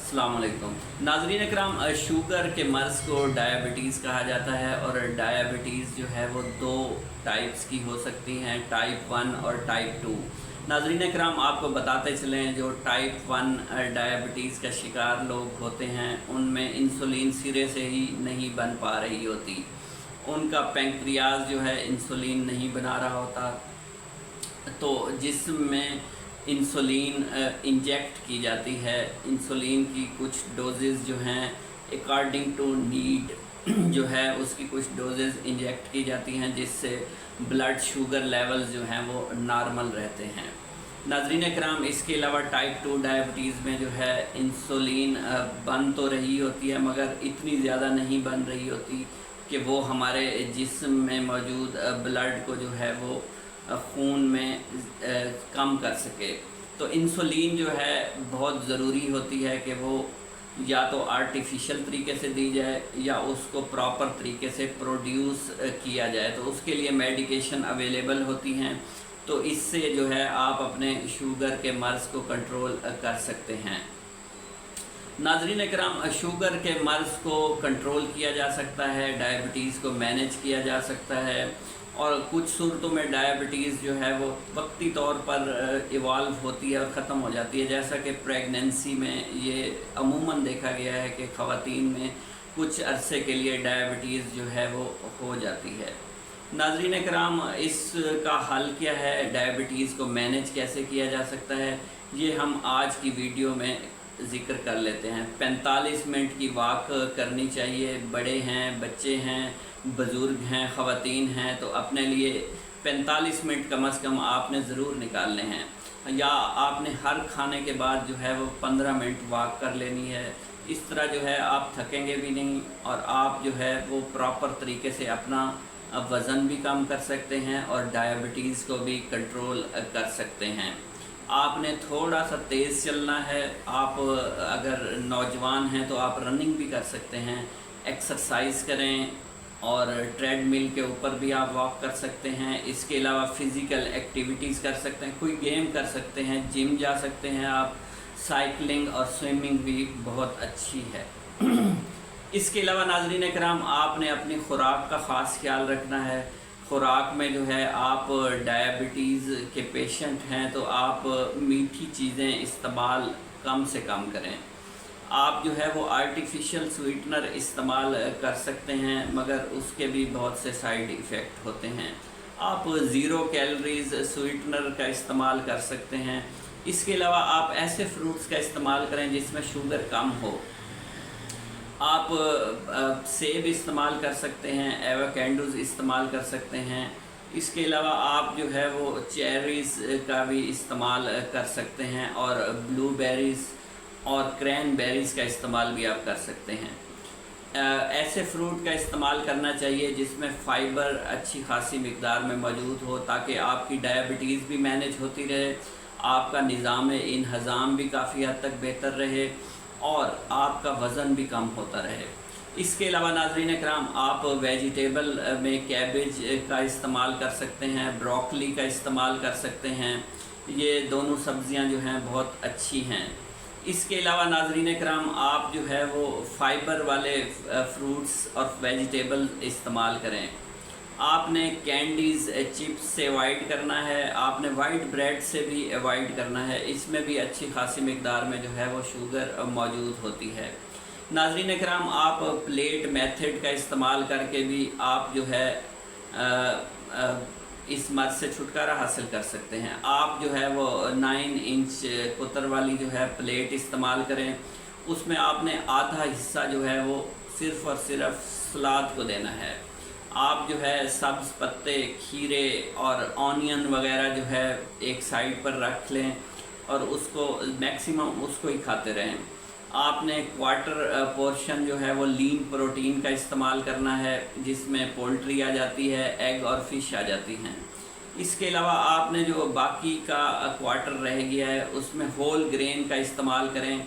अस्सलाम वालेकुम नाज़रीन इकराम, शुगर के मर्ज़ को डायबिटीज़ कहा जाता है और डायबिटीज़ जो है वो दो टाइप्स की हो सकती हैं, टाइप 1 और टाइप 2। नाज़रीन इकराम, आपको बताते चलें जो टाइप 1 डायबिटीज़ का शिकार लोग होते हैं उनमें इंसुलिन सिरे से ही नहीं बन पा रही होती। उनका पैंक्रियाज जो है इंसुलिन नहीं बना रहा होता, तो जिसमें इंसुलिन इंजेक्ट की जाती है। इंसुलिन की कुछ डोजेज़ जो हैं अकॉर्डिंग टू नीड जो है उसकी कुछ डोजेज़ इंजेक्ट की जाती हैं, जिससे ब्लड शुगर लेवल्स जो हैं वो नॉर्मल रहते हैं। नाज़रीन इकराम, इसके अलावा टाइप 2 डायबिटीज़ में जो है इंसुलिन बन तो रही होती है मगर इतनी ज़्यादा नहीं बन रही होती कि वो हमारे जिस्म में मौजूद ब्लड को जो है वो खून में कम कर सके। तो इंसुलिन जो है बहुत ज़रूरी होती है कि वो या तो आर्टिफिशियल तरीके से दी जाए या उसको प्रॉपर तरीके से प्रोड्यूस किया जाए, तो उसके लिए मेडिकेशन अवेलेबल होती हैं। तो इससे जो है आप अपने शुगर के मर्ज़ को कंट्रोल कर सकते हैं। नाज़रीन इकराम, शुगर के मर्ज़ को कंट्रोल किया जा सकता है, डायबिटीज़ को मैनेज किया जा सकता है और कुछ सूरतों में डायबिटीज़ जो है वो वक्ती तौर पर इवॉल्व होती है और ख़त्म हो जाती है। जैसा कि प्रेगनेंसी में ये अमूमन देखा गया है कि ख़वातीन में कुछ अरसे के लिए डायबिटीज़ जो है वो हो जाती है। नाज़रीन इकराम, इसका हल क्या है, डायबिटीज़ को मैनेज कैसे किया जा सकता है, ये हम आज की वीडियो में ज़िक्र कर लेते हैं। 45 मिनट की वॉक करनी चाहिए। बड़े हैं, बच्चे हैं, बुज़ुर्ग हैं, ख़वातीन हैं, तो अपने लिए 45 मिनट कम से कम आपने ज़रूर निकालने हैं। या आपने हर खाने के बाद जो है वो 15 मिनट वॉक कर लेनी है। इस तरह जो है आप थकेंगे भी नहीं और आप जो है वो प्रॉपर तरीके से अपना वज़न भी कम कर सकते हैं और डायबिटीज़ को भी कंट्रोल कर सकते हैं। आपने थोड़ा सा तेज़ चलना है। आप अगर नौजवान हैं तो आप रनिंग भी कर सकते हैं, एक्सरसाइज करें और ट्रेडमिल के ऊपर भी आप वॉक कर सकते हैं। इसके अलावा फ़िज़िकल एक्टिविटीज़ कर सकते हैं, कोई गेम कर सकते हैं, जिम जा सकते हैं आप। साइकिलिंग और स्विमिंग भी बहुत अच्छी है। इसके अलावा नाज़रीन इकराम, आपने अपनी ख़ुराक का ख़ास ख्याल रखना है। ख़ुराक में जो है आप डायबिटीज़ के पेशेंट हैं तो आप मीठी चीज़ें इस्तेमाल कम से कम करें। आप जो है वो आर्टिफिशियल स्वीटनर इस्तेमाल कर सकते हैं मगर उसके भी बहुत से साइड इफ़ेक्ट होते हैं। आप ज़ीरो कैलोरीज़ स्वीटनर का इस्तेमाल कर सकते हैं। इसके अलावा आप ऐसे फ्रूट्स का इस्तेमाल करें जिसमें शुगर कम हो। आप सेब इस्तेमाल कर सकते हैं, एवोकेडोज़ इस्तेमाल कर सकते हैं। इसके अलावा आप जो है वो चेरीज़ का भी इस्तेमाल कर सकते हैं और ब्लूबेरीज़ और क्रैनबेरीज़ का इस्तेमाल भी आप कर सकते हैं। ऐसे फ्रूट का इस्तेमाल करना चाहिए जिसमें फ़ाइबर अच्छी खासी मिक़दार में मौजूद हो, ताकि आपकी डायबिटीज़ भी मैनेज होती रहे, आपका निज़ाम इन्हज़ाम भी काफ़ी हद तक बेहतर रहे और आपका वज़न भी कम होता रहे। इसके अलावा नाज़रीन इकराम, आप वेजिटेबल में कैबेज का इस्तेमाल कर सकते हैं, ब्रोकली का इस्तेमाल कर सकते हैं। ये दोनों सब्ज़ियां जो हैं बहुत अच्छी हैं। इसके अलावा नाज़रीन इकराम, आप जो है वो फ़ाइबर वाले फ्रूट्स और वेजिटेबल इस्तेमाल करें। आपने कैंडीज़, चिप्स से अवॉइड करना है। आपने वाइट ब्रेड से भी अवॉइड करना है। इसमें भी अच्छी खासी मिक़दार में जो है वो शुगर मौजूद होती है। नाज़रीन इकराम, आप प्लेट मेथड का इस्तेमाल करके भी आप जो है इस मर्ज़ से छुटकारा हासिल कर सकते हैं। आप जो है वो 9 इंच कुतर वाली जो है प्लेट इस्तेमाल करें। उसमें आपने आधा हिस्सा जो है वो सिर्फ़ और सिर्फ सलाद को देना है। आप जो है सब्ज़ पत्ते, खीरे और ऑनियन वगैरह जो है एक साइड पर रख लें और उसको मैक्सिमम उसको ही खाते रहें। आपने क्वार्टर पोर्शन जो है वो लीन प्रोटीन का इस्तेमाल करना है, जिसमें पोल्ट्री आ जाती है, एग और फ़िश आ जाती हैं। इसके अलावा आपने जो बाकी का क्वार्टर रह गया है उसमें होल ग्रेन का इस्तेमाल करें,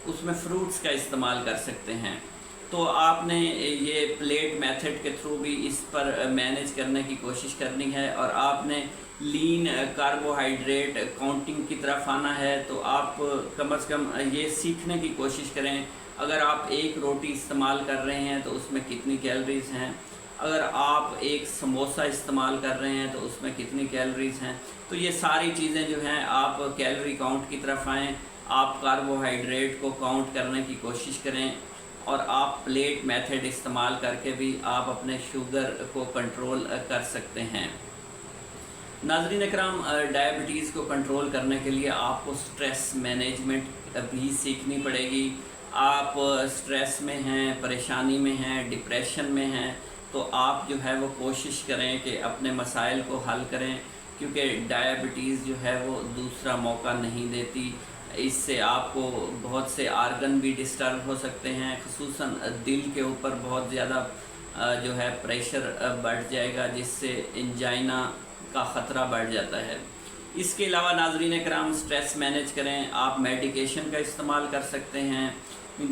उसमें फ्रूट्स का इस्तेमाल कर सकते हैं। तो आपने ये प्लेट मेथड के थ्रू भी इस पर मैनेज करने की कोशिश करनी है और आपने लीन कार्बोहाइड्रेट काउंटिंग की तरफ आना है तो आप कम से कम ये सीखने की कोशिश करें। अगर आप एक रोटी इस्तेमाल कर रहे हैं तो उसमें कितनी कैलोरीज़ हैं, अगर आप एक समोसा इस्तेमाल कर रहे हैं तो उसमें कितनी कैलोरीज़ हैं। तो ये सारी चीज़ें जो हैं आप कैलोरी काउंट की तरफ आएँ, आप कार्बोहाइड्रेट को काउंट करने की कोशिश करें और आप प्लेट मेथड इस्तेमाल करके भी आप अपने शुगर को कंट्रोल कर सकते हैं। नाज़रीन इकराम, डायबिटीज़ को कंट्रोल करने के लिए आपको स्ट्रेस मैनेजमेंट भी सीखनी पड़ेगी। आप स्ट्रेस में हैं, परेशानी में हैं, डिप्रेशन में हैं, तो आप जो है वो कोशिश करें कि अपने मसाइल को हल करें, क्योंकि डायबिटीज़ जो है वो दूसरा मौका नहीं देती। इससे आपको बहुत से आर्गन भी डिस्टर्ब हो सकते हैं, ख़ुसूसन दिल के ऊपर बहुत ज़्यादा जो है प्रेशर बढ़ जाएगा, जिससे एंजाइना का ख़तरा बढ़ जाता है। इसके अलावा नाज़रीन कराम, स्ट्रेस मैनेज करें, आप मेडिकेशन का इस्तेमाल कर सकते हैं,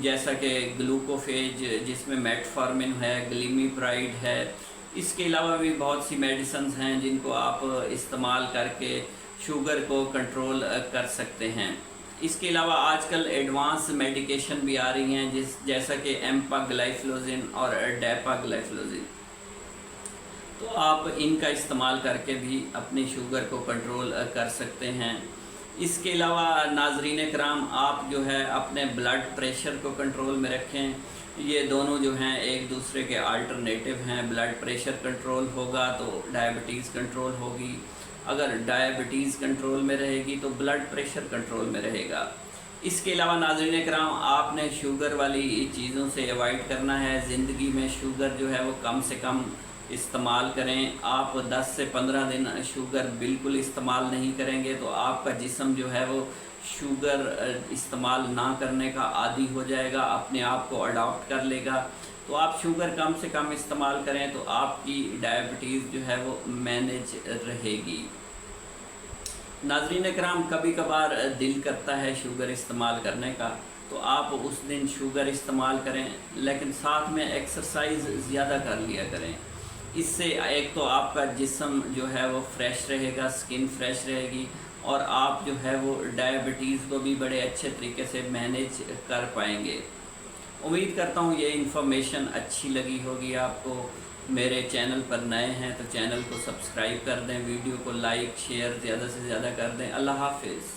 जैसा कि ग्लूकोफेज जिसमें मेटफॉर्मिन है, ग्लिमिप्राइड है। इसके अलावा भी बहुत सी मेडिसिन्स हैं जिनको आप इस्तेमाल करके शुगर को कंट्रोल कर सकते हैं। इसके अलावा आजकल एडवांस मेडिकेशन भी आ रही हैं जैसा कि एम्पाग्लाइफ्लोजिन और डेपाग्लाइफ्लोजिन, तो आप इनका इस्तेमाल करके भी अपनी शुगर को कंट्रोल कर सकते हैं। इसके अलावा नाज़रीन कराम, आप जो है अपने ब्लड प्रेशर को कंट्रोल में रखें। ये दोनों जो हैं एक दूसरे के अल्टरनेटिव हैं। ब्लड प्रेशर कंट्रोल होगा तो डायबिटीज़ कंट्रोल होगी, अगर डायबिटीज़ कंट्रोल में रहेगी तो ब्लड प्रेशर कंट्रोल में रहेगा। इसके अलावा नाज़रीन कराम, आपने शुगर वाली चीज़ों से अवॉइड करना है। ज़िंदगी में शुगर जो है वो कम से कम इस्तेमाल करें। आप 10 से 15 दिन शुगर बिल्कुल इस्तेमाल नहीं करेंगे तो आपका जिस्म जो है वो शुगर इस्तेमाल ना करने का आदी हो जाएगा, अपने आप को अडॉप्ट कर लेगा। तो आप शुगर कम से कम इस्तेमाल करें तो आपकी डायबिटीज़ जो है वो मैनेज रहेगी। नाज़रीन कराम, कभी कभार दिल करता है शुगर इस्तेमाल करने का, तो आप उस दिन शुगर इस्तेमाल करें, लेकिन साथ में एक्सरसाइज ज़्यादा कर लिया करें। इससे एक तो आपका जिस्म जो है वो फ्रेश रहेगा, स्किन फ्रेश रहेगी, और आप जो है वो डायबिटीज़ को भी बड़े अच्छे तरीके से मैनेज कर पाएंगे। उम्मीद करता हूँ ये इन्फॉर्मेशन अच्छी लगी होगी आपको। मेरे चैनल पर नए हैं तो चैनल को सब्सक्राइब कर दें, वीडियो को लाइक शेयर ज़्यादा से ज़्यादा कर दें। अल्लाह हाफ़िज़।